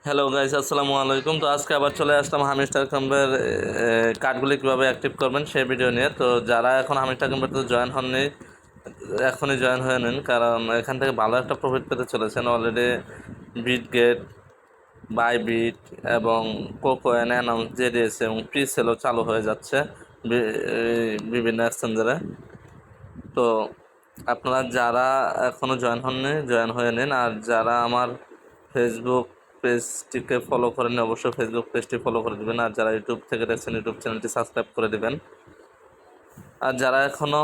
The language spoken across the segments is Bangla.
হ্যালো গাইস, আসসালামু আলাইকুম। তো আজকে আবার চলে আসলাম হামিস্টার ক্যাম্পের কার্ডগুলি কীভাবে অ্যাক্টিভ করবেন সেই ভিডিও নিয়ে। তো যারা এখন হামিস্টার ক্যাম্পেতে জয়েন হননি, এখনই জয়েন হয়ে নিন, কারণ এখান থেকে ভালো একটা প্রফিট পেতে চলেছেন। অলরেডি বিটগেট, বাইবিট এবং কোকোয়েন অ্যানাউন্স দিয়ে দিয়েছে এবং প্রি সেলও চালু হয়ে যাচ্ছে বিভিন্ন এক্সচেঞ্জারে। তো আপনারা যারা এখনও জয়েন হননি, জয়েন হয়ে নিন। আর যারা আমার ফেসবুক পেজটিকে ফলো করেন, অবশ্যই ফেসবুক পেজটি ফলো করে দেবেন। আর যারা ইউটিউব থেকে দেখছেন, ইউটিউব চ্যানেলটি সাবস্ক্রাইব করে দেবেন। আর যারা এখনও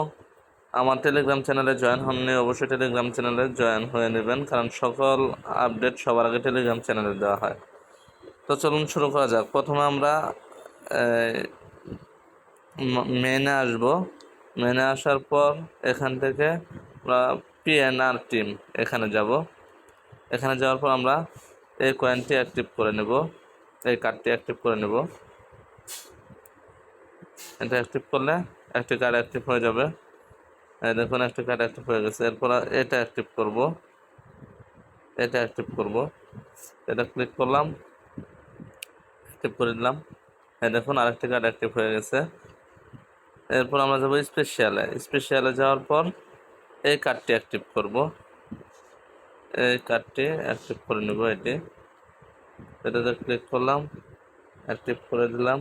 আমার টেলিগ্রাম চ্যানেলে জয়েন হননি, অবশ্যই টেলিগ্রাম চ্যানেলে জয়েন হয়ে নেবেন, কারণ সকল আপডেট সবার আগে টেলিগ্রাম চ্যানেলে দেওয়া হয়। তো চলুন শুরু করা যাক। প্রথমে আমরা মেনে আসব। মেনে আসার পর এখান থেকে আমরা পিএনআর টিম এখানে যাব। এখানে যাওয়ার পর আমরা এই কয়েনটি অ্যাক্টিভ করে নেব, এই কার্ডটি অ্যাক্টিভ করে নেব। এটা অ্যাক্টিভ করলে একটি কার্ড অ্যাক্টিভ হয়ে যাবে। দেখুন, একটি কার্ড অ্যাক্টিভ হয়ে গেছে। এরপর এটা অ্যাক্টিভ করব, এটা অ্যাক্টিভ করব। এটা ক্লিক করলাম, অ্যাক্টিভ করে দিলাম। দেখুন, আরেকটি কার্ড অ্যাক্টিভ হয়ে গেছে। এরপর আমরা যাবো স্পেশালে যাওয়ার পর এই কার্ডটি অ্যাক্টিভ করব, এই কার্ডটি অ্যাক্টিভ করে নেব। এটাতে ক্লিক করলাম, অ্যাক্টিভ করে দিলাম।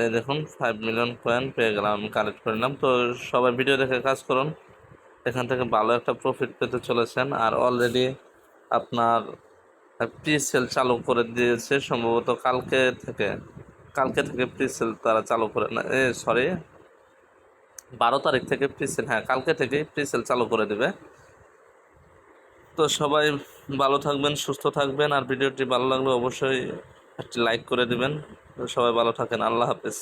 এই দেখুন, 5 মিলিয়ন কয়েন পেয়ে গেলাম, আমি কালেক্ট করে নিলাম। তো সবাই ভিডিও দেখে কাজ করুন, এখান থেকে ভালো একটা প্রফিট পেতে চলেছেন। আর অলরেডি আপনার প্রি সেল চালু করে দিয়েছে, সম্ভবত কালকে থেকে প্রি সেল তারা চালু করে, না সরি, 12 তারিখ থেকে প্রি সেল, হ্যাঁ কালকে থেকেই প্রি সেল চালু করে দেবে। তো সবাই ভালো থাকবেন, সুস্থ থাকবেন। আর ভিডিওটি ভালো লাগলে অবশ্যই একটি লাইক করে দিবেন। সবাই ভালো থাকেন, আল্লাহ হাফেজ।